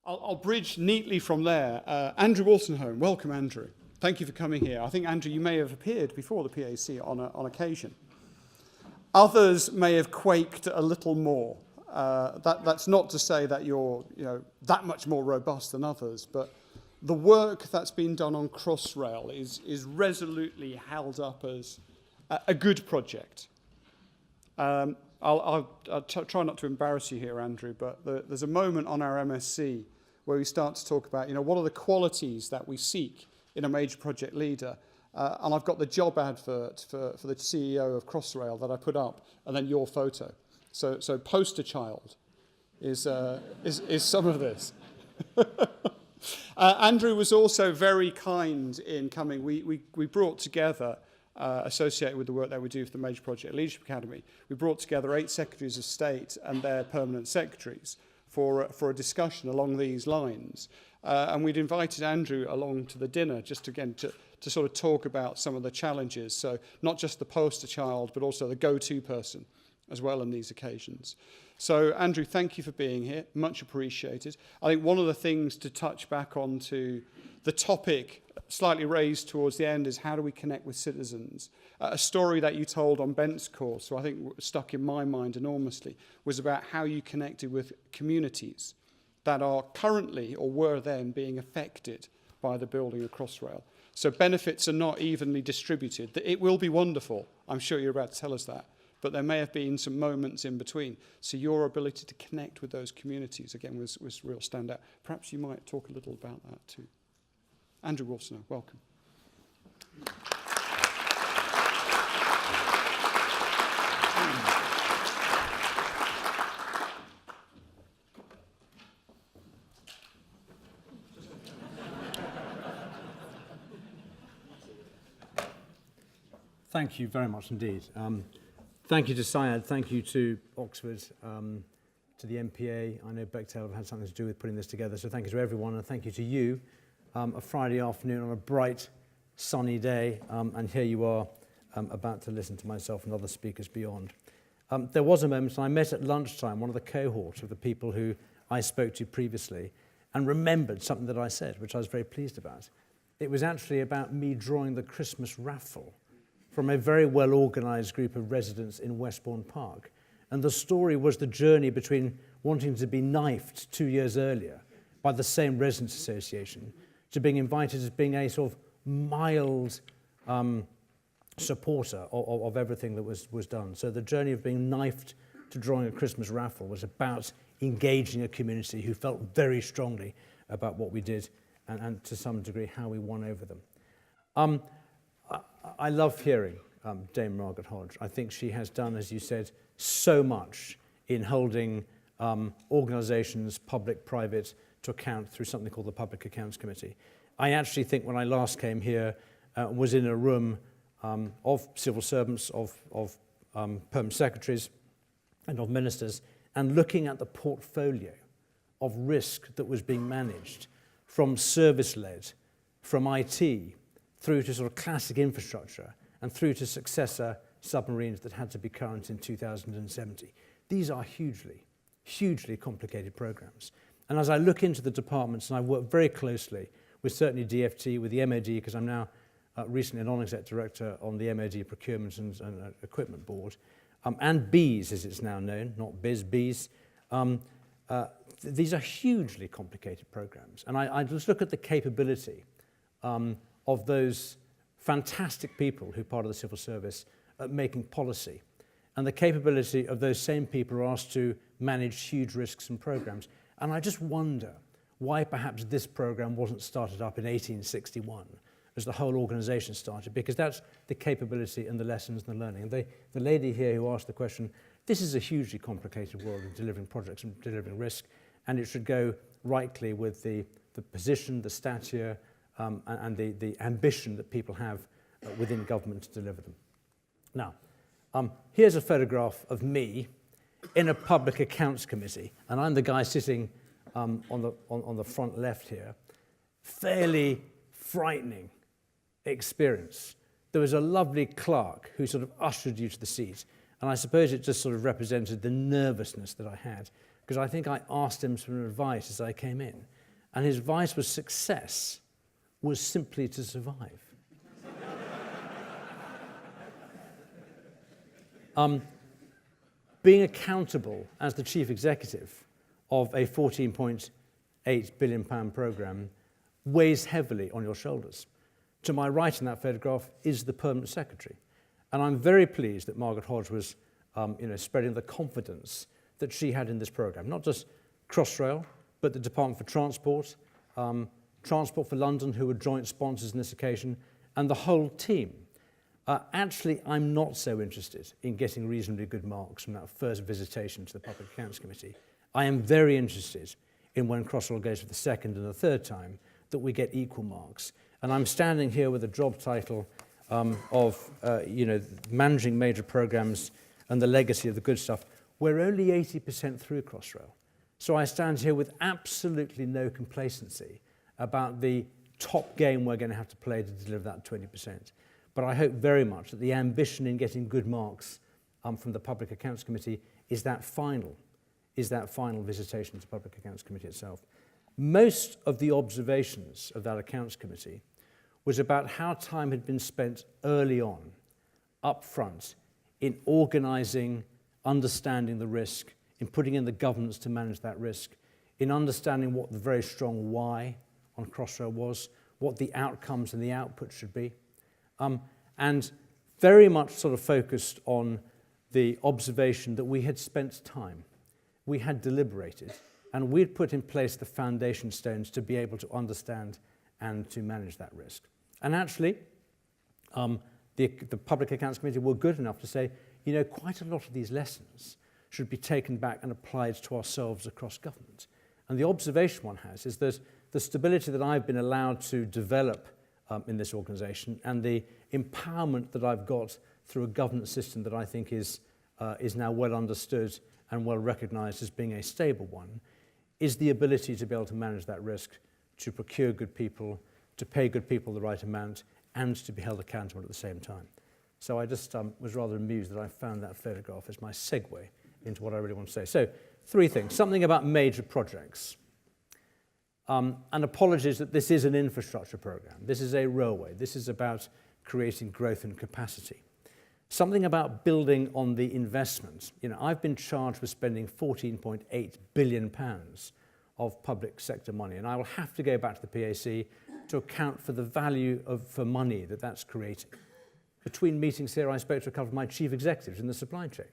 I'll bridge neatly from there. Andrew Wolstenholme, welcome, Andrew. Thank you for coming here. I think, Andrew, you may have appeared before the PAC on occasion. Others may have quaked a little more. That's not to say that you're that much more robust than others, but the work that's been done on Crossrail is resolutely held up as a good project. I'll try not to embarrass you here, Andrew, but there's a moment on our MSc where we start to talk about, what are the qualities that we seek in a major project leader. And I've got the job advert for the CEO of Crossrail that I put up, and then your photo. So poster child is some of this. Andrew was also very kind in coming. We brought together, associated with the work that we do for the Major Project Leadership Academy, we brought together 8 secretaries of state and their permanent secretaries for a discussion along these lines. And we'd invited Andrew along to the dinner, just again to sort of talk about some of the challenges. So not just the poster child, but also the go-to person as well on these occasions. So Andrew, thank you for being here. Much appreciated. I think one of the things to touch back onto the topic slightly raised towards the end is how do we connect with citizens? A story that you told on Bent's course, so I think stuck in my mind enormously, was about how you connected with communities that are currently or were then being affected by the building of Crossrail. So benefits are not evenly distributed. It will be wonderful. I'm sure you're about to tell us that. But there may have been some moments in between. So your ability to connect with those communities, again, was real standout. Perhaps you might talk a little about that too. Andrew Wolstenholme, welcome. Thank you very much indeed. Thank you to Saïd, thank you to Oxford, to the MPA. I know Bechtel have had something to do with putting this together, so thank you to everyone, and thank you to you. A Friday afternoon on a bright, sunny day, and here you are about to listen to myself and other speakers beyond. There was a moment, and I met at lunchtime one of the cohort of the people who I spoke to previously, and remembered something that I said, which I was very pleased about. It was actually about me drawing the Christmas raffle from a very well-organised group of residents in Westbourne Park. And the story was the journey between wanting to be knifed 2 years earlier by the same residents' association to being invited as being a sort of mild supporter of everything that was done. So the journey of being knifed to drawing a Christmas raffle was about engaging a community who felt very strongly about what we did and to some degree how we won over them. I love hearing Dame Margaret Hodge. I think she has done, as you said, so much in holding organisations, public, private, to account through something called the Public Accounts Committee. I actually think when I last came here, was in a room of civil servants, of permanent secretaries and of ministers, and looking at the portfolio of risk that was being managed from service-led, from IT, through to sort of classic infrastructure, and through to successor submarines that had to be current in 2070. These are hugely, hugely complicated programs. And as I look into the departments, and I work very closely with certainly DFT, with the MOD, because I'm now recently a non-exec director on the MOD Procurement and Equipment Board, and BEES, as it's now known, not BIS, BEES. These are hugely complicated programs. And I just look at the capability of those fantastic people who are part of the civil service at making policy, and the capability of those same people who are asked to manage huge risks and programs. And I just wonder why perhaps this program wasn't started up in 1861 as the whole organization started, because that's the capability and the lessons and the learning. And the lady here who asked the question, this is a hugely complicated world of delivering projects and delivering risk, and it should go rightly with the position, the stature, and the ambition that people have within government to deliver them. Now, here's a photograph of me in a public accounts committee, and I'm the guy sitting on the front left here. Fairly frightening experience. There was a lovely clerk who sort of ushered you to the seat, and I suppose it just sort of represented the nervousness that I had, because I think I asked him some advice as I came in. And his advice was success was simply to survive. Being accountable as the chief executive of a £14.8 billion programme weighs heavily on your shoulders. To my right in that photograph is the permanent secretary. And I'm very pleased that Margaret Hodge was spreading the confidence that she had in this programme. Not just Crossrail, but the Department for Transport, Transport for London, who were joint sponsors on this occasion, and the whole team. Actually, I'm not so interested in getting reasonably good marks from that first visitation to the Public Accounts Committee. I am very interested in when Crossrail goes for the second and the third time that we get equal marks. And I'm standing here with a job title of managing major programmes and the legacy of the good stuff. We're only 80% through Crossrail. So I stand here with absolutely no complacency about the top game we're going to have to play to deliver that 20%. But I hope very much that the ambition in getting good marks from the Public Accounts Committee is that final visitation to the Public Accounts Committee itself. Most of the observations of that Accounts Committee was about how time had been spent early on, up front, in organising, understanding the risk, in putting in the governance to manage that risk, in understanding what the very strong why on Crossrail was, what the outcomes and the output should be. And very much sort of focused on the observation that we had spent time, we had deliberated, and we'd put in place the foundation stones to be able to understand and to manage that risk. And actually, the Public Accounts Committee were good enough to say, quite a lot of these lessons should be taken back and applied to ourselves across government. And the observation one has is that the stability that I've been allowed to develop in this organisation and the empowerment that I've got through a governance system that I think is now well understood and well recognised as being a stable one, is the ability to be able to manage that risk, to procure good people, to pay good people the right amount, and to be held accountable at the same time. So I just was rather amused that I found that photograph as my segue into what I really want to say. So 3 things. Something about major projects. And apologies that this is an infrastructure programme. This is a railway. This is about creating growth and capacity. Something about building on the investment. I've been charged with spending £14.8 billion of public sector money, and I will have to go back to the PAC to account for the value for money that's creating. Between meetings here, I spoke to a couple of my chief executives in the supply chain,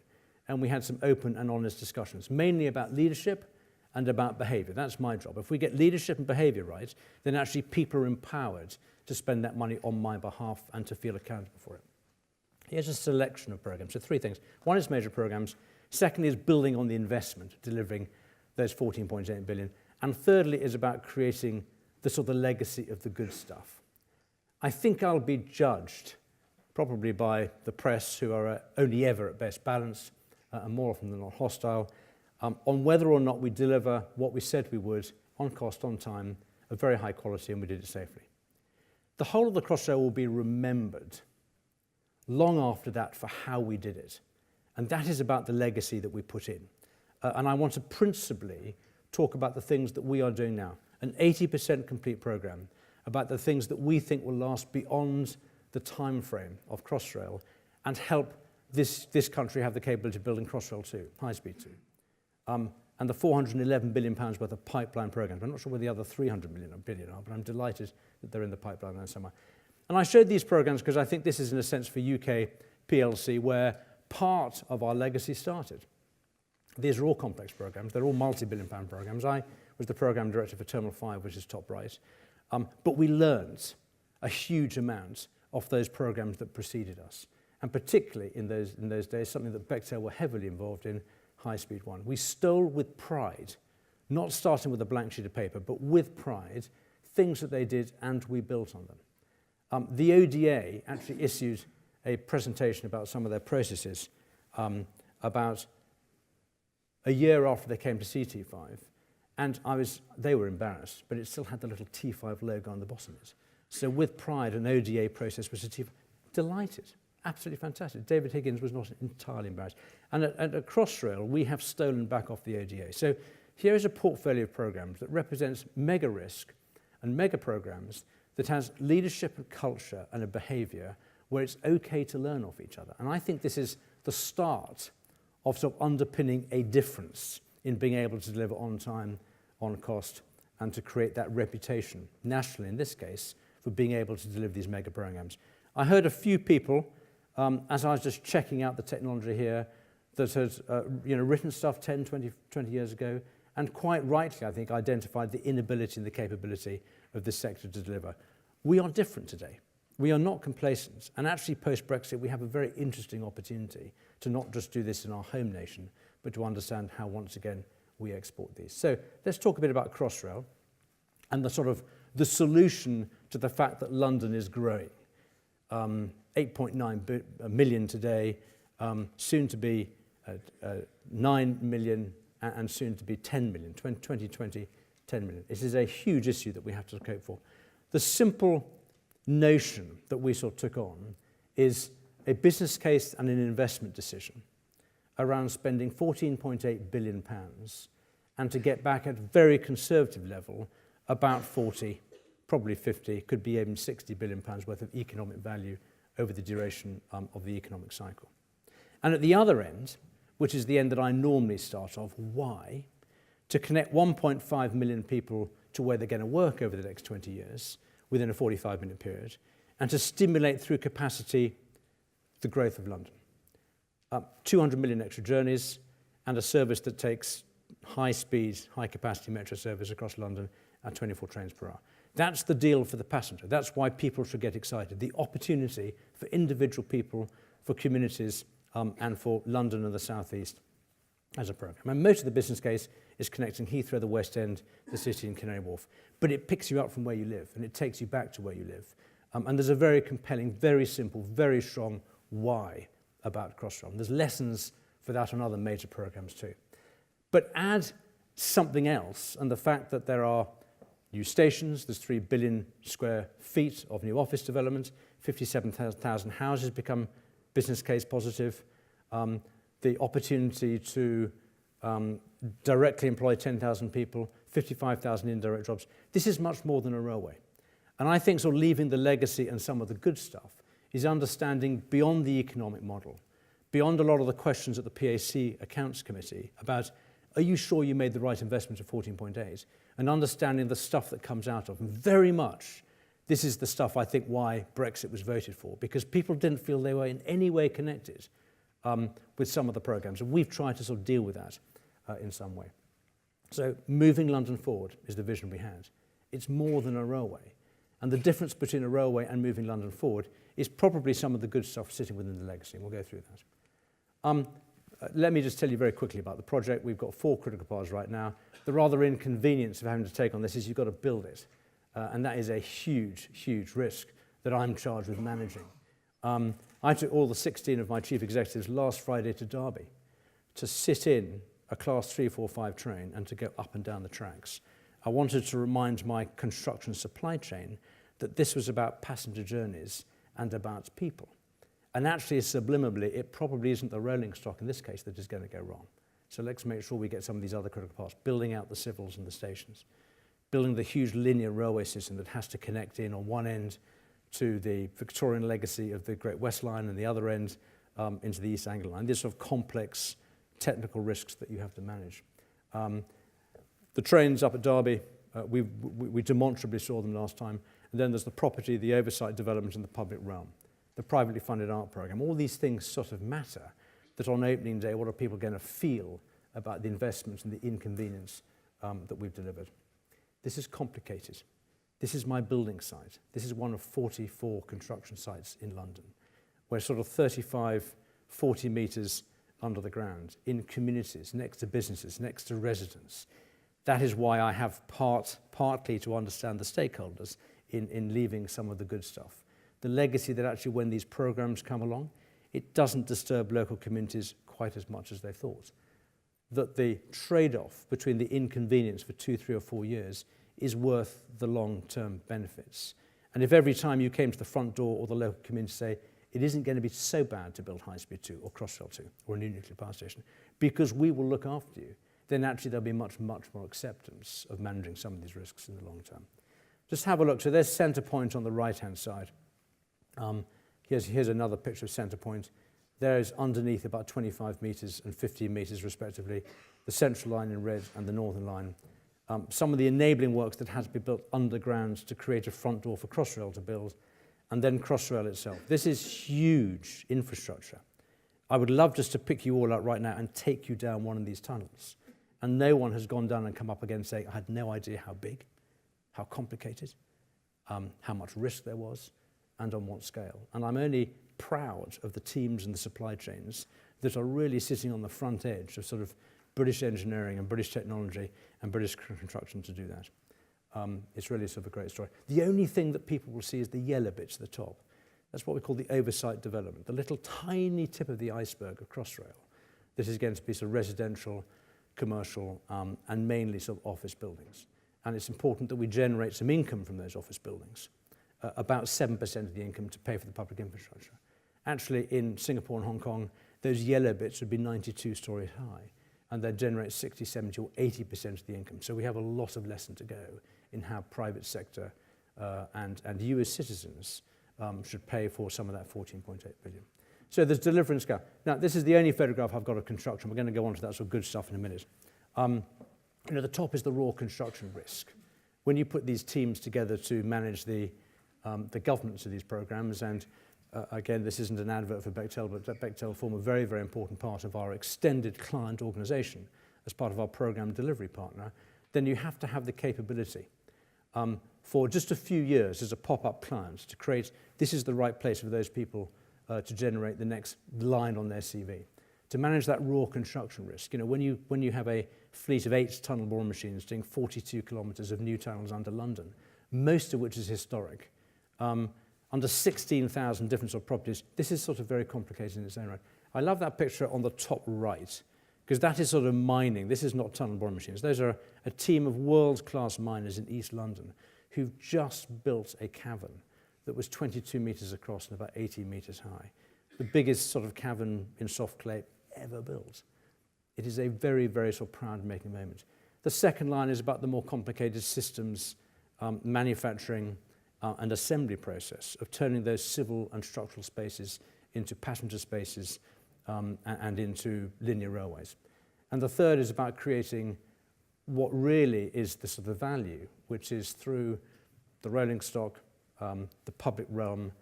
and we had some open and honest discussions, mainly about leadership and about behaviour. That's my job. If we get leadership and behaviour right, then actually people are empowered to spend that money on my behalf and to feel accountable for it. Here's a selection of programmes. So 3 things. One is major programmes. Secondly is building on the investment, delivering those 14.8 billion. And thirdly is about creating the sort of legacy of the good stuff. I think I'll be judged probably by the press, who are only ever at best balanced and more often than not hostile, on whether or not we deliver what we said we would, on cost, on time, of very high quality, and we did it safely. The whole of the Crossrail will be remembered long after that for how we did it. And that is about the legacy that we put in. And I want to principally talk about the things that we are doing now. An 80% complete programme, about the things that we think will last beyond the time frame of Crossrail and help this country have the capability of building Crossrail 2, High Speed 2. And the £411 billion worth of pipeline programmes. I'm not sure where the other 300 billion are, but I'm delighted that they're in the pipeline there somewhere. And I showed these programmes because I think this is, in a sense, for UK PLC, where part of our legacy started. These are all complex programmes. They're all multi-billion pound programmes. I was the programme director for Terminal 5, which is top right. But we learned a huge amount of those programmes that preceded us. And particularly in those days, something that Bechtel were heavily involved in, High Speed 1. We stole with pride, not starting with a blank sheet of paper, but with pride, things that they did, and we built on them. The ODA actually issued a presentation about some of their processes about a year after they came to CT5, and they were embarrassed, but it still had the little T5 logo on the bottom of it. So with pride, an ODA process was a T5. Delighted. Absolutely fantastic. David Higgins was not entirely embarrassed. And at Crossrail, we have stolen back off the ODA. So here is a portfolio of programs that represents mega risk and mega programs that has leadership and culture and a behavior where it's okay to learn off each other. And I think this is the start of sort of underpinning a difference in being able to deliver on time, on cost, and to create that reputation, nationally in this case, for being able to deliver these mega programs. I heard a few people, as I was just checking out the technology here, that had written stuff 10, 20 years ago, and quite rightly, I think, identified the inability and the capability of this sector to deliver. We are different today. We are not complacent. And actually, post-Brexit, we have a very interesting opportunity to not just do this in our home nation, but to understand how, once again, we export these. So let's talk a bit about Crossrail and the solution to the fact that London is growing. 8.9 million today, soon to be 9 million, and soon to be 10 million, 2020, 10 million. This is a huge issue that we have to cope for. The simple notion that we sort of took on is a business case and an investment decision around spending £14.8 billion and to get back at a very conservative level about 40, probably 50, could be even £60 billion worth of economic value over the duration of the economic cycle. And at the other end, which is the end that I normally start off, why? To connect 1.5 million people to where they're going to work over the next 20 years within a 45-minute period, and to stimulate through capacity the growth of London. 200 million extra journeys and a service that takes high-speed, high-capacity metro service across London at 24 trains per hour. That's the deal for the passenger. That's why people should get excited. The opportunity for individual people, for communities, and for London and the South East as a programme. And most of the business case is connecting Heathrow, the West End, the city and Canary Wharf. But it picks you up from where you live, and it takes you back to where you live. And there's a very compelling, very simple, very strong why about Crossrail. And there's lessons for that on other major programmes too. But add something else, and the fact that there are new stations, there's 3 billion square feet of new office development, 57,000 houses become business case positive, the opportunity to directly employ 10,000 people, 55,000 indirect jobs. This is much more than a railway. And I think sort of leaving the legacy and some of the good stuff is understanding beyond the economic model, beyond a lot of the questions at the PAC Accounts Committee about, are you sure you made the right investment of 14.8? And understanding the stuff that comes out of. And very much, this is the stuff I think why Brexit was voted for, because people didn't feel they were in any way connected with some of the programmes. And we've tried to sort of deal with that in some way. So moving London forward is the vision we had. It's more than a railway. And the difference between a railway and moving London forward is probably some of the good stuff sitting within the legacy. We'll go through that. Let me just tell you very quickly about the project. We've got 4 critical paths right now. The rather inconvenience of having to take on this is you've got to build it. And that is a huge, huge risk that I'm charged with managing. I took all the 16 of my chief executives last Friday to Derby to sit in a class 3, 4, 5 train and to go up and down the tracks. I wanted to remind my construction supply chain that this was about passenger journeys and about people. And actually, subliminally, it probably isn't the rolling stock in this case that is going to go wrong. So let's make sure we get some of these other critical parts, building out the civils and the stations, building the huge linear railway system that has to connect in on one end to the Victorian legacy of the Great West Line and the other end into the East Anglia Line. These sort of complex technical risks that you have to manage. The trains up at Derby, we demonstrably saw them last time. And then there's the property, the oversight development in the public realm, the privately funded art programme. All these things sort of matter, that on opening day, what are people going to feel about the investments and the inconvenience that we've delivered. This is complicated. This is my building site. This is one of 44 construction sites in London. We're sort of 35, 40 metres under the ground, in communities, next to businesses, next to residents. That is why I have partly to understand the stakeholders in leaving some of the good stuff. The legacy that actually when these programs come along, it doesn't disturb local communities quite as much as they thought. That the trade-off between the inconvenience for 2, 3 or 4 years is worth the long-term benefits. And if every time you came to the front door or the local community say, it isn't going to be so bad to build High Speed 2 or Crossrail 2 or a new nuclear power station, because we will look after you, then actually there'll be much, much more acceptance of managing some of these risks in the long term. Just have a look. So there's Centrepoint on the right-hand side. Here's another picture of Centrepoint. There is underneath about 25 metres and 15 metres respectively, the central line in red and the northern line. Some of the enabling works that had to be built underground to create a front door for Crossrail to build, and then Crossrail itself. This is huge infrastructure. I would love just to pick you all out right now and take you down one of these tunnels. And no one has gone down and come up again saying, I had no idea how big, how complicated, how much risk there was, and on what scale. And I'm only proud of the teams and the supply chains that are really sitting on the front edge of sort of British engineering and British technology and British construction to do that. It's really sort of a great story. The only thing that people will see is the yellow bits at the top. That's what we call the oversight development, the little tiny tip of the iceberg of Crossrail. This is going to be sort of residential, commercial, and mainly sort of office buildings. And it's important that we generate some income from those office buildings, about 7% of the income to pay for the public infrastructure. Actually, in Singapore and Hong Kong, those yellow bits would be 92 stories high, and they'd generate 60, 70, or 80% of the income. So we have a lot of lesson to go in how private sector and you as citizens should pay for some of that 14.8 billion. So there's delivery and scale. Now, this is the only photograph I've got of construction. We're going to go on to that sort of good stuff in a minute. The top is the raw construction risk. When you put these teams together to manage the governance of these programs, and again, this isn't an advert for Bechtel, but Bechtel form a very, very important part of our extended client organization as part of our program delivery partner, then you have to have the capability for just a few years as a pop-up client to create, this is the right place for those people to generate the next line on their CV. To manage that raw construction risk, when you have a fleet of 8 tunnel boring machines doing 42 kilometres of new tunnels under London, most of which is historic, under 16,000 different sort of properties, this is sort of very complicated in its own right. I love that picture on the top right, because that is sort of mining. This is not tunnel boring machines. Those are a team of world-class miners in East London who've just built a cavern that was 22 metres across and about 18 metres high. The biggest sort of cavern in soft clay ever built. It is a very, very sort of proud-making moment. The second line is about the more complicated systems, manufacturing, and assembly process of turning those civil and structural spaces into passenger spaces and into linear railways. And the third is about creating what really is the sort of value, which is through the rolling stock, the public realm,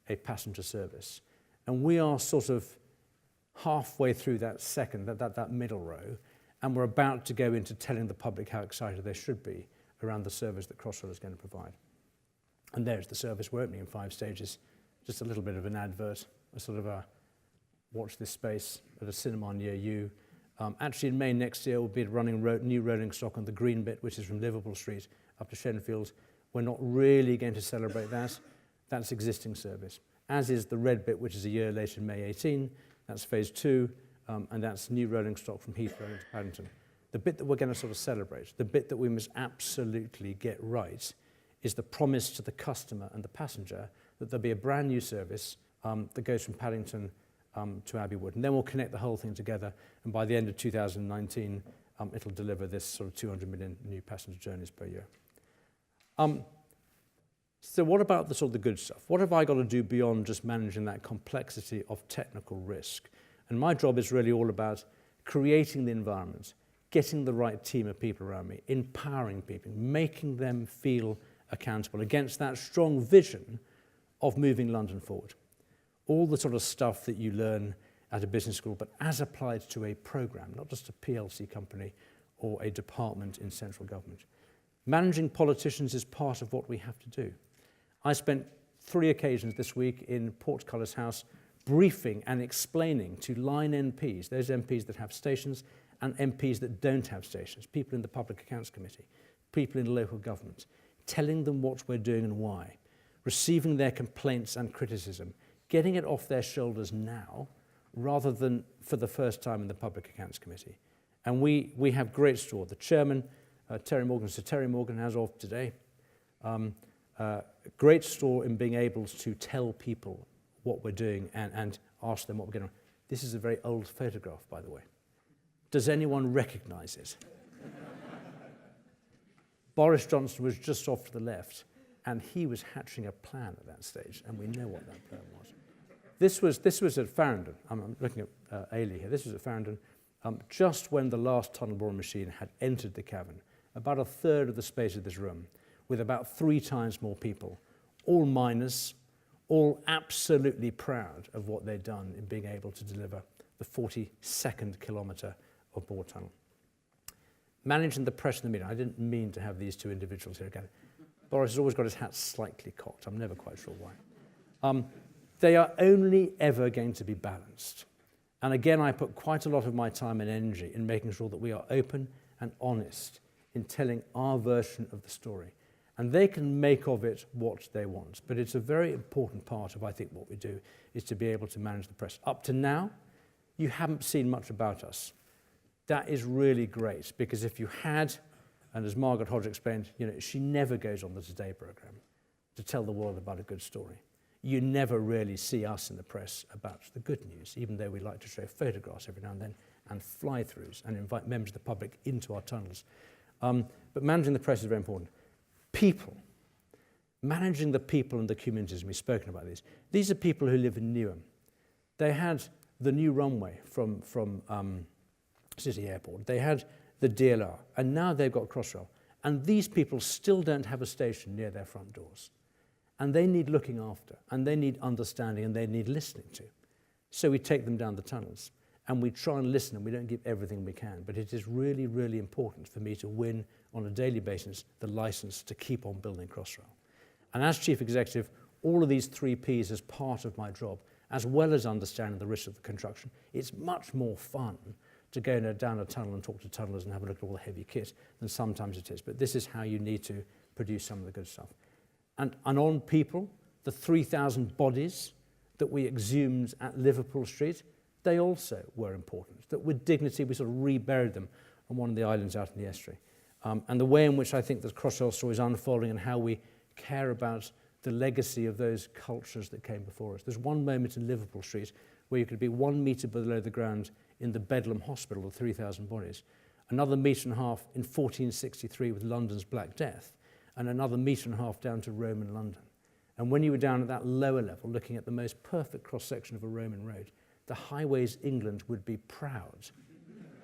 a passenger service. And we are sort of halfway through that second, that middle row, and we're about to go into telling the public how excited they should be around the service that Crossrail is going to provide. And there's the service. We're opening in 5 stages. Just a little bit of an advert, a sort of a watch this space at a cinema near you. Actually, in May next year, we'll be running new rolling stock on the green bit, which is from Liverpool Street up to Shenfield. We're not really going to celebrate that. That's existing service. As is the red bit, which is a year later, May 18. That's phase 2, and that's new rolling stock from Heathrow into Paddington. The bit that we're going to sort of celebrate, the bit that we must absolutely get right, is the promise to the customer and the passenger that there'll be a brand new service that goes from Paddington to Abbey Wood. And then we'll connect the whole thing together, and by the end of 2019, it'll deliver this sort of 200 million new passenger journeys per year. So what about the sort of the good stuff? What have I got to do beyond just managing that complexity of technical risk? And my job is really all about creating the environment, getting the right team of people around me, empowering people, making them feel accountable against that strong vision of moving London forward. All the sort of stuff that you learn at a business school, but as applied to a program, not just a PLC company or a department in central government. Managing politicians is part of what we have to do. I spent 3 occasions this week in Portcullis House briefing and explaining to line MPs, those MPs that have stations and MPs that don't have stations, people in the Public Accounts Committee, people in local government, telling them what we're doing and why, receiving their complaints and criticism, getting it off their shoulders now, rather than for the first time in the Public Accounts Committee. And we have great store. The chairman, Terry Morgan, Sir Terry Morgan, as of today, great store in being able to tell people what we're doing and ask them what we're going to. This is a very old photograph, by the way. Does anyone recognise it? Boris Johnson was just off to the left, and he was hatching a plan at that stage, and we know what that plan was. This was at Farringdon. I'm looking at Ailey here. This was at Farringdon, just when the last tunnel boring machine had entered the cavern, about a third of the space of this room, with about 3 times more people, all miners, all absolutely proud of what they'd done in being able to deliver the 42nd kilometre of bore tunnel. Managing the press in the meeting, I didn't mean to have these two individuals here again. Boris has always got his hat slightly cocked. I'm never quite sure why. They are only ever going to be balanced. And again, I put quite a lot of my time and energy in making sure that we are open and honest in telling our version of the story. And they can make of it what they want. But it's a very important part of, I think, what we do, is to be able to manage the press. Up to now, you haven't seen much about us. That is really great, because if you had, and as Margaret Hodge explained, she never goes on the Today programme to tell the world about a good story. You never really see us in the press about the good news, even though we like to show photographs every now and then, and fly-throughs, and invite members of the public into our tunnels. But managing the press is very important. People. Managing the people and the communities, and we've spoken about these. These are people who live in Newham. They had the new runway from City Airport. They had the DLR, and now they've got Crossrail. And these people still don't have a station near their front doors. And they need looking after, and they need understanding, and they need listening to. So we take them down the tunnels, and we try and listen, and we don't give everything we can. But it is really, really important for me to win on a daily basis the license to keep on building Crossrail. And as Chief Executive, all of these 3 Ps as part of my job, as well as understanding the risks of the construction. It's much more fun to go down a tunnel and talk to tunnellers and have a look at all the heavy kit than sometimes it is. But this is how you need to produce some of the good stuff. And on people, the 3,000 bodies that we exhumed at Liverpool Street, they also were important. That with dignity, we sort of reburied them on one of the islands out in the estuary. And the way in which I think the Crossrail story is unfolding and how we care about the legacy of those cultures that came before us. There's one moment in Liverpool Street where you could be 1 metre below the ground in the Bedlam Hospital of 3,000 bodies, another metre and a half in 1463 with London's Black Death, and another metre and a half down to Roman London. And when you were down at that lower level, looking at the most perfect cross-section of a Roman road, the Highways England would be proud.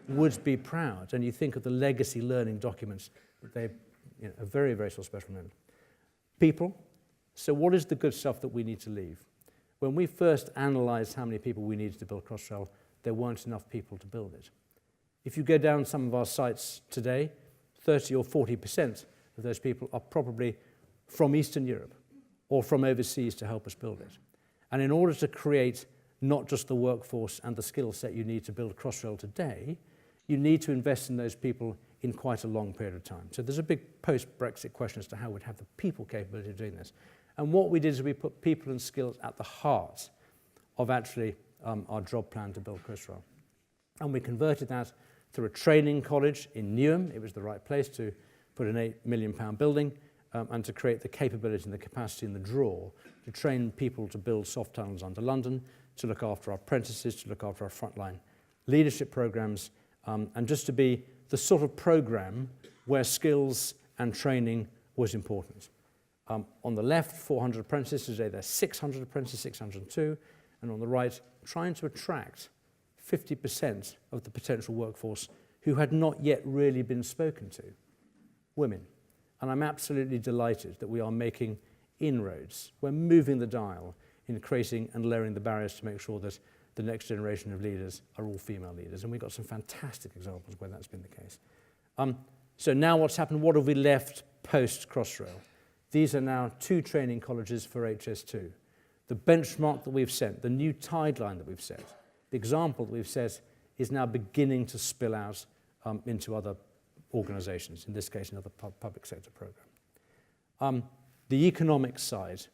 Would be proud. And you think of the legacy learning documents that they, a very, very sort of special moment. People. So what is the good stuff that we need to leave? When we first analysed how many people we needed to build Crossrail, there weren't enough people to build it. If you go down some of our sites today, 30 or 40% of those people are probably from Eastern Europe or from overseas to help us build it. And in order to create not just the workforce and the skill set you need to build Crossrail today, you need to invest in those people in quite a long period of time. So there's a big post-Brexit question as to how we'd have the people capability of doing this. And what we did is we put people and skills at the heart of actually our job plan to build Crossrail. And we converted that through a training college in Newham. It was the right place to put an £8 million building and to create the capability and the capacity and the draw to train people to build soft tunnels under London, to look after our apprentices, to look after our frontline leadership programs, and just to be the sort of program where skills and training was important. On the left, 400 apprentices. Today there's 600 apprentices, 602. And on the right, trying to attract 50% of the potential workforce who had not yet really been spoken to, women. And I'm absolutely delighted that we are making inroads. We're moving the dial in creating and lowering the barriers to make sure that the next generation of leaders are all female leaders. And we've got some fantastic examples where that's been the case. So now what's happened? What have we left post-Crossrail? These are now 2 training colleges for HS2. The benchmark that we've set, the new tideline that we've set, the example that we've set is now beginning to spill out into other organisations, in this case another public sector programme. The economic side,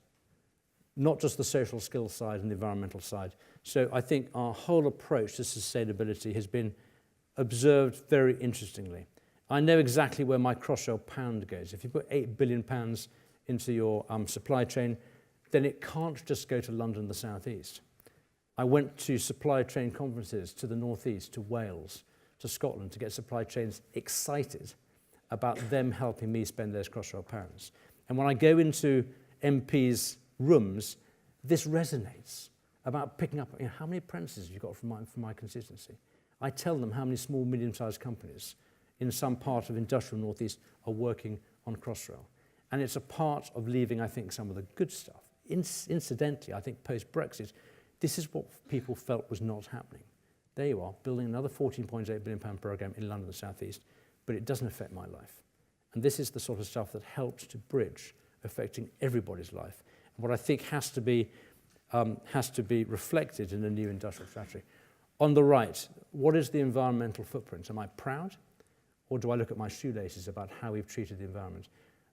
not just the social skills side and the environmental side. So I think our whole approach to sustainability has been observed very interestingly. I know exactly where my Crossrail pound goes. If you put £8 billion into your supply chain, then it can't just go to London and the southeast. I went to supply chain conferences to the northeast, to Wales, to Scotland to get supply chains excited about them helping me spend those Crossrail pounds. And when I go into MPs' rooms, this resonates about picking up, how many apprentices have you got from my constituency? I tell them how many small, medium-sized companies in some part of industrial northeast are working on Crossrail. And it's a part of leaving, I think, some of the good stuff. Incidentally, I think post-Brexit, this is what people felt was not happening. There you are, building another £14.8 billion programme in London, the South East, but it doesn't affect my life. And this is the sort of stuff that helps to bridge affecting everybody's life. And what I think has to be reflected in a new industrial strategy. On the right, what is the environmental footprint? Am I proud? Or do I look at my shoelaces about how we've treated the environment?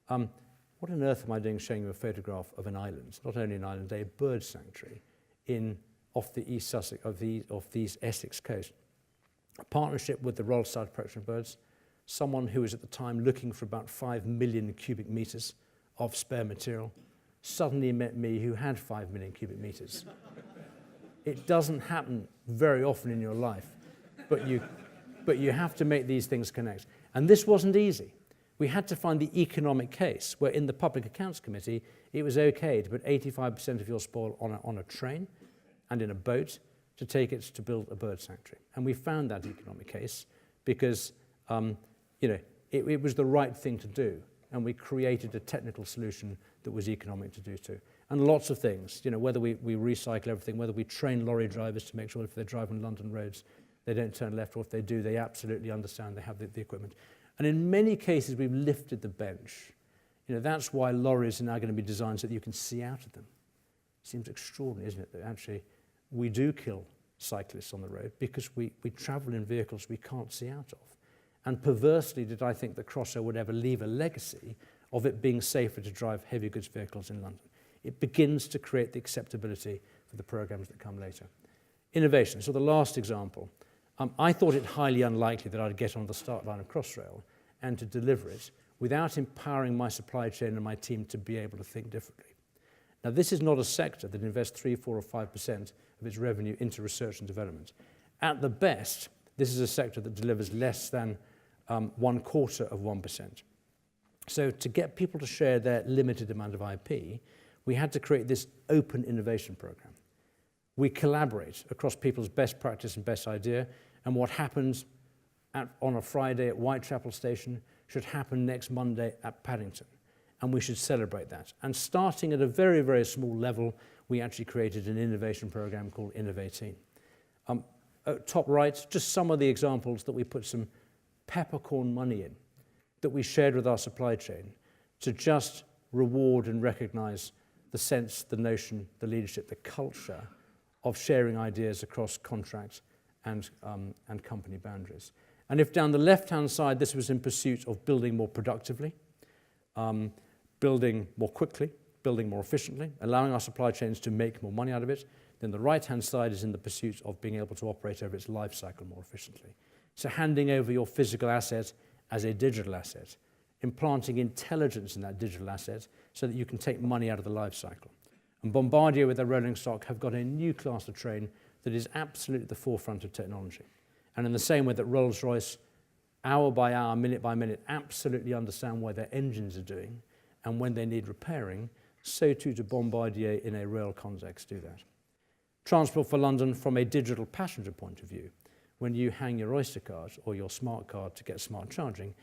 What on earth am I doing showing you a photograph of an island, not only an island, a bird sanctuary off the East Sussex, of the East Essex coast? A partnership with the Royal Society of Protection of Birds, someone who was at the time looking for about 5 million cubic metres of spare material, suddenly met me who had 5 million cubic metres. It doesn't happen very often in your life, but you have to make these things connect. And this wasn't easy. We had to find the economic case, where in the Public Accounts Committee, it was okay to put 85% of your spoil on a train and in a boat to take it to build a bird sanctuary. And we found that economic case because it was the right thing to do. And we created a technical solution that was economic to do too. And lots of things, whether we recycle everything, whether we train lorry drivers to make sure if they're driving London roads, they don't turn left, or if they do, they absolutely understand they have the equipment. And in many cases, we've lifted the bench. That's why lorries are now going to be designed so that you can see out of them. Seems extraordinary, isn't it, that actually we do kill cyclists on the road because we travel in vehicles we can't see out of. And perversely did I think that Crossrail would ever leave a legacy of it being safer to drive heavy goods vehicles in London. It begins to create the acceptability for the programmes that come later. Innovation. So the last example. I thought it highly unlikely that I'd get on the start line of Crossrail and to deliver it without empowering my supply chain and my team to be able to think differently. Now, this is not a sector that invests 3, 4 or 5% of its revenue into research and development. At the best, this is a sector that delivers less than 0.25%. So to get people to share their limited amount of IP, we had to create this open innovation program. We collaborate across people's best practice and best idea, and what happens on a Friday at Whitechapel Station should happen next Monday at Paddington, and we should celebrate that. And starting at a very, very small level, we actually created an innovation program called Innovating. Top right, just some of the examples that we put some peppercorn money in, that we shared with our supply chain to just reward and recognise the sense, the notion, the leadership, the culture of sharing ideas across contracts and company boundaries. And if down the left-hand side, this was in pursuit of building more productively, building more quickly, building more efficiently, allowing our supply chains to make more money out of it, then the right-hand side is in the pursuit of being able to operate over its life cycle more efficiently. So handing over your physical asset as a digital asset, implanting intelligence in that digital asset so that you can take money out of the life cycle. And Bombardier with their rolling stock have got a new class of train that is absolutely at the forefront of technology. And in the same way that Rolls-Royce, hour by hour, minute by minute, absolutely understand what their engines are doing and when they need repairing, so too do Bombardier in a rail context do that. Transport for London from a digital passenger point of view, when you hang your Oyster card or your smart card to get smart charging,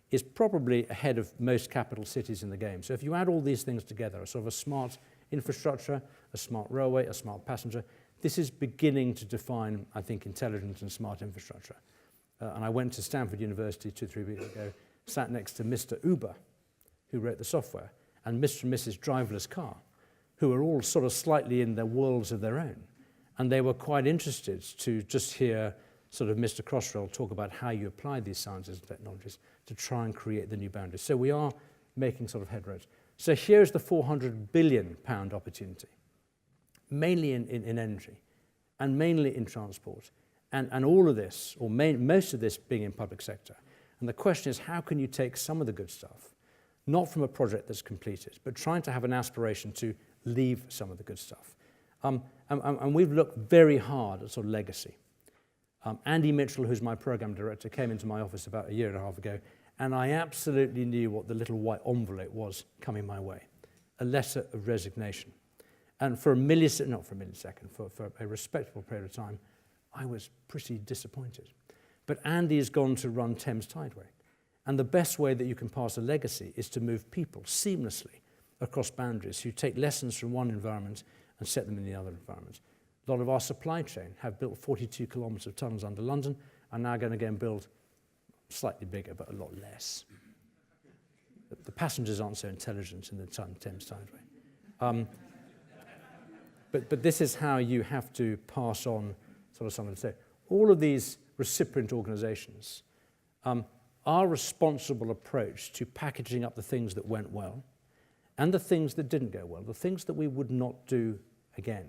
is probably ahead of most capital cities in the game. So if you add all these things together, a sort of a smart infrastructure, a smart railway, a smart passenger, this is beginning to define, I think, intelligent and smart infrastructure. And I went to Stanford University 2-3 weeks ago, sat next to Mr. Uber, who wrote the software, and Mr. and Mrs. Driverless Car, who are all sort of slightly in their worlds of their own. And they were quite interested to just hear sort of Mr. Crossrail talk about how you apply these sciences and technologies to try and create the new boundaries. So we are making sort of headroads. So here's the £400 billion opportunity, mainly in energy and mainly in transport. And all of this, or most of this being in public sector. And the question is, how can you take some of the good stuff, not from a project that's completed, but trying to have an aspiration to leave some of the good stuff. And we've looked very hard at sort of legacy. Andy Mitchell, who's my program director, came into my office about a year and a half ago, and I absolutely knew what the little white envelope was coming my way, a letter of resignation. And for a millisecond, for a respectable period of time, I was pretty disappointed. But Andy has gone to run Thames Tideway. And the best way that you can pass a legacy is to move people seamlessly across boundaries who take lessons from one environment and set them in the other environment. A lot of our supply chain have built 42 kilometres of tunnels under London, are now going to go and build slightly bigger, but a lot less. The passengers aren't so intelligent in the Thames Tideway. But this is how you have to pass on sort of something to say. All of these recipient organisations, our responsible approach to packaging up the things that went well and the things that didn't go well, the things that we would not do again,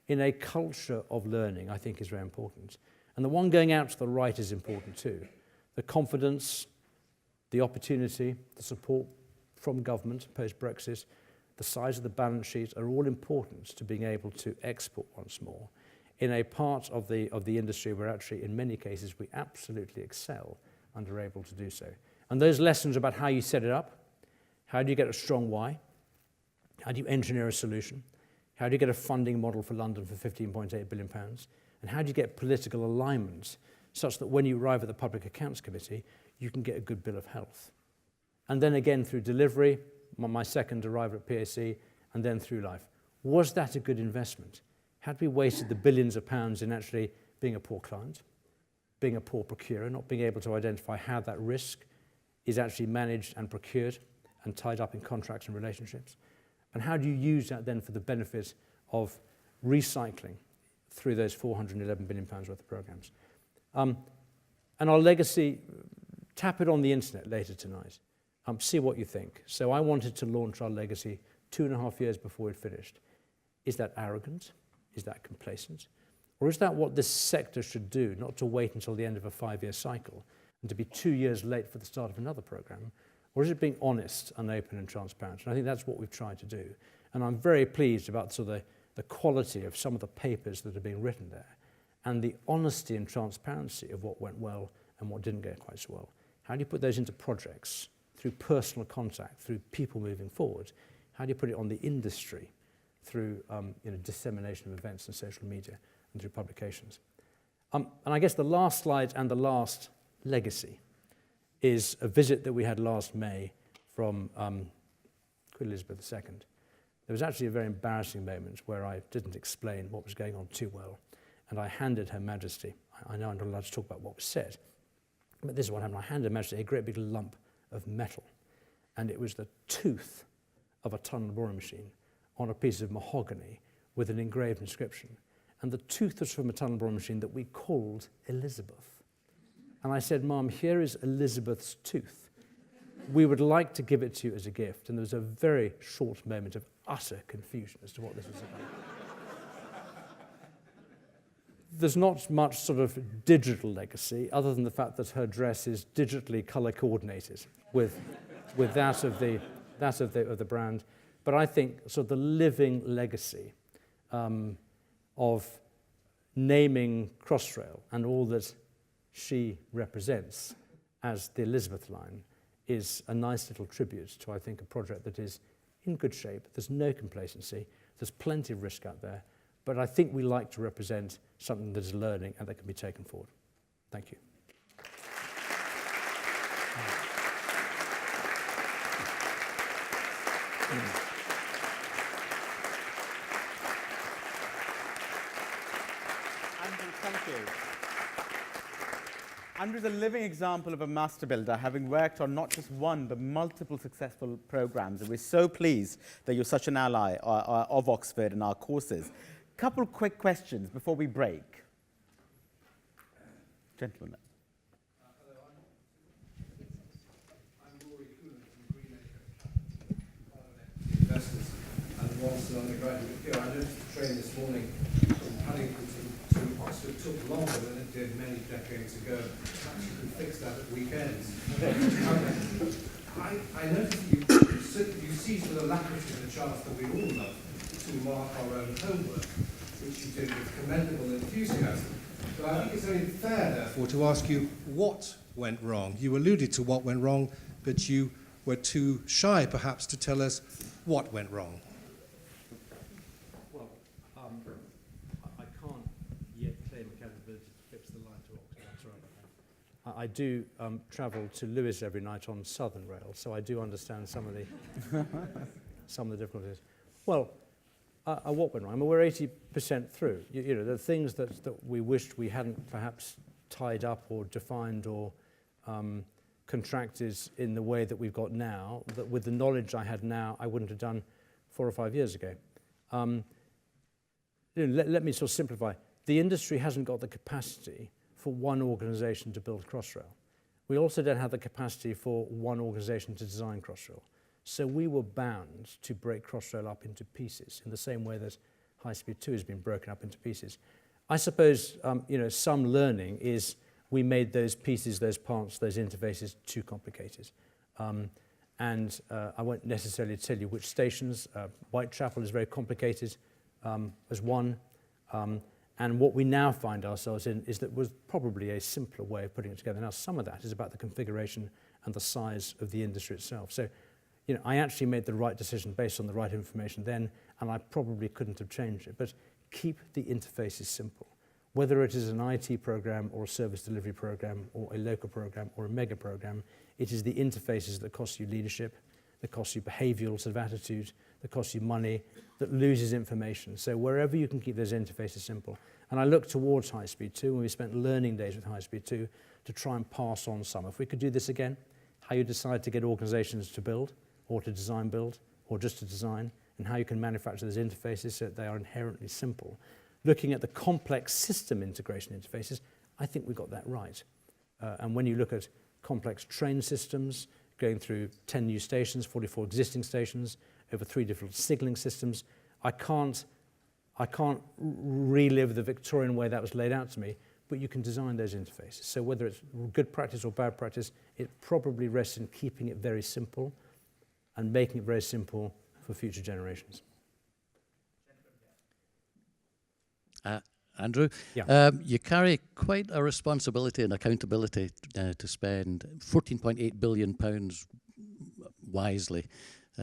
in a culture of learning, I think is very important. And the one going out to the right is important too. The confidence, the opportunity, the support from government post-Brexit, the size of the balance sheet are all important to being able to export once more in a part of the industry where actually in many cases we absolutely excel and are able to do so. And those lessons about how you set it up, how do you get a strong why, how do you engineer a solution, how do you get a funding model for London for £15.8 billion, and how do you get political alignment such that when you arrive at the Public Accounts Committee, you can get a good bill of health. And then again through delivery, my second arrival at PAC, and then through life. Was that a good investment? Had we wasted the billions of pounds in actually being a poor client, being a poor procurer, not being able to identify how that risk is actually managed and procured and tied up in contracts and relationships? And how do you use that then for the benefit of recycling through those £411 billion worth of programmes? And our legacy, tap it on the internet later tonight. See what you think. So I wanted to launch our legacy 2.5 years before it finished. Is that arrogant? Is that complacent? Or is that what this sector should do, not to wait until the end of a 5-year cycle and to be 2 years late for the start of another programme? Or is it being honest and open and transparent? And I think that's what we've tried to do. And I'm very pleased about sort of the quality of some of the papers that are being written there and the honesty and transparency of what went well and what didn't go quite so well. How do you put those into projects through personal contact, through people moving forward? How do you put it on the industry through dissemination of events and social media and through publications? And I guess the last slide and the last legacy is a visit that we had last May from Queen Elizabeth II. There was actually a very embarrassing moment where I didn't explain what was going on too well, and I handed Her Majesty, I know I'm not allowed to talk about what was said, but this is what happened. I handed Her Majesty a great big lump of metal, and it was the tooth of a tunnel boring machine on a piece of mahogany with an engraved inscription. And the tooth was from a tunnel boring machine that we called Elizabeth. And I said, Mum, here is Elizabeth's tooth. We would like to give it to you as a gift. And there was a very short moment of utter confusion as to what this was about. There's not much sort of digital legacy other than the fact that her dress is digitally color coordinated with that of the brand. But I think sort of the living legacy of naming Crossrail and all that she represents as the Elizabeth line is a nice little tribute to, I think, a project that is in good shape. There's no complacency. There's plenty of risk out there. But I think we like to represent something that is learning and that can be taken forward. Thank you. Andrew, thank you. Andrew is a living example of a master builder, having worked on not just one, but multiple successful programs. And we're so pleased that you're such an ally of Oxford and our courses. Couple quick questions before we break. Gentlemen. Hello, I'm Rory Coonan from Greenacre, investors, and Wolstenholme undergraduate here. I noticed the train this morning from Paddington to Oxford took longer than it did many decades ago. Perhaps you can fix that at weekends. I noticed that you seized with alacrity the chance that we all love to mark our own homework, which you did with commendable enthusiasm. But I think it's only fair, therefore, to ask you what went wrong. You alluded to what went wrong, but you were too shy, perhaps, to tell us what went wrong. Well, I can't yet claim accountability to fix the line to Oxford. That's right. I do travel to Lewes every night on Southern Rail, so I do understand some of the difficulties. Well, what went wrong? I mean, we're 80% through. You know, the things that we wished we hadn't perhaps tied up or defined or contracted in the way that we've got now, that with the knowledge I had now, I wouldn't have done 4 or 5 years ago. Let me sort of simplify. The industry hasn't got the capacity for one organisation to build Crossrail. We also don't have the capacity for one organisation to design Crossrail. So we were bound to break Crossrail up into pieces in the same way that High Speed 2 has been broken up into pieces. I suppose some learning is we made those pieces, those parts, those interfaces too complicated. I won't necessarily tell you which stations. Whitechapel is very complicated as one. And what we now find ourselves in is that was probably a simpler way of putting it together. Now, some of that is about the configuration and the size of the industry itself. So, I actually made the right decision based on the right information then, and I probably couldn't have changed it. But keep the interfaces simple. Whether it is an IT program or a service delivery program or a local program or a mega program, it is the interfaces that cost you leadership, that cost you behavioural sort of attitude, that cost you money, that loses information. So wherever you can keep those interfaces simple. And I look towards High Speed 2, and we spent learning days with High Speed 2 to try and pass on some. If we could do this again, how you decide to get organisations to build, or to design build, or just to design, and how you can manufacture those interfaces so that they are inherently simple. Looking at the complex system integration interfaces, I think we got that right. And when you look at complex train systems, going through 10 new stations, 44 existing stations, over 3 different signalling systems, I can't relive the Victorian way that was laid out to me, but you can design those interfaces. So whether it's good practice or bad practice, it probably rests in keeping it very simple and making it very simple for future generations. Andrew, Yeah. you carry quite a responsibility and accountability to spend £14.8 billion wisely.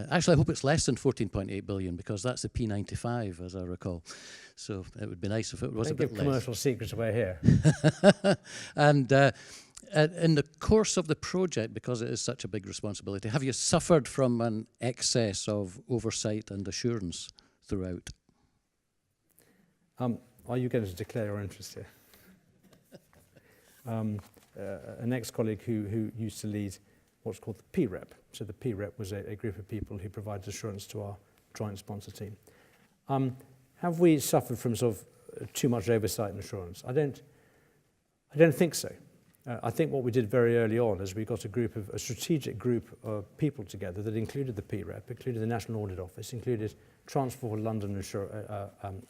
Actually, I hope it's less than 14.8 billion, because that's the P95, as I recall. So it would be nice if it was a bit less. Commercial secrets away here. And in the course of the project, because it is such a big responsibility, have you suffered from an excess of oversight and assurance throughout? Are you going to declare your interest here? An ex-colleague who used to lead what's called the P-Rep. So the P-Rep was a group of people who provided assurance to our joint sponsor team. Have we suffered from sort of too much oversight and assurance? I don't think so. I think what we did very early on is we got a strategic group of people together that included the P-Rep, included the National Audit Office, included Transport London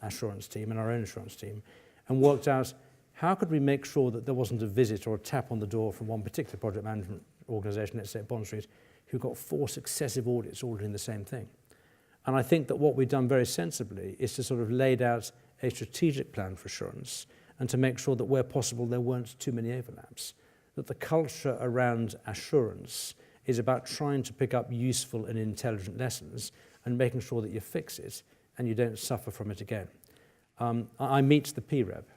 assurance team and our own assurance team, and worked out how could we make sure that there wasn't a visit or a tap on the door from one particular project management organisation, let's say at Bond Street, who got 4 successive audits all doing the same thing. And I think that what we've done very sensibly is to sort of laid out a strategic plan for assurance and to make sure that where possible there weren't too many overlaps, that the culture around assurance is about trying to pick up useful and intelligent lessons and making sure that you fix it and you don't suffer from it again. I meet the P-Rep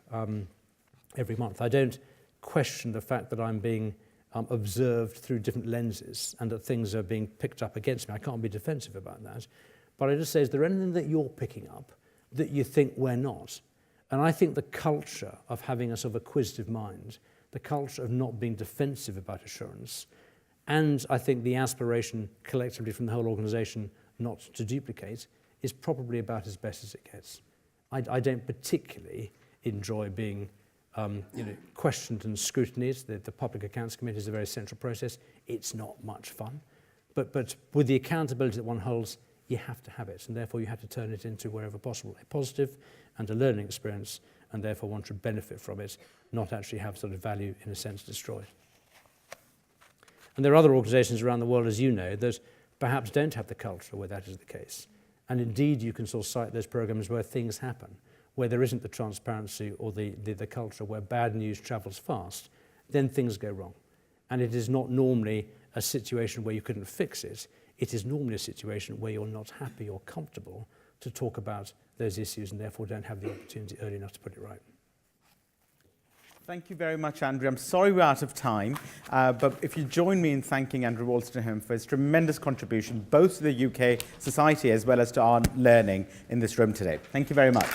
every month. I don't question the fact that I'm being observed through different lenses and that things are being picked up against me. I can't be defensive about that. But I just say, is there anything that you're picking up that you think we're not? And I think the culture of having a sort of acquisitive mind, the culture of not being defensive about assurance, and I think the aspiration collectively from the whole organisation not to duplicate is probably about as best as it gets. I don't particularly enjoy being questioned and scrutinized. The Public Accounts Committee is a very central process. It's not much fun. But with the accountability that one holds, you have to have it, and therefore you have to turn it into, wherever possible, a positive and a learning experience, and therefore one should benefit from it, not actually have sort of value, in a sense, destroyed. And there are other organisations around the world, as you know, that perhaps don't have the culture where that is the case. And indeed, you can sort of cite those programs where things happen, where there isn't the transparency or the culture where bad news travels fast, then things go wrong. And it is not normally a situation where you couldn't fix it. It is normally a situation where you're not happy or comfortable to talk about those issues and therefore don't have the opportunity early enough to put it right. Thank you very much, Andrew. I'm sorry we're out of time, but if you join me in thanking Andrew Wolstenholme for his tremendous contribution, both to the UK society as well as to our learning in this room today. Thank you very much.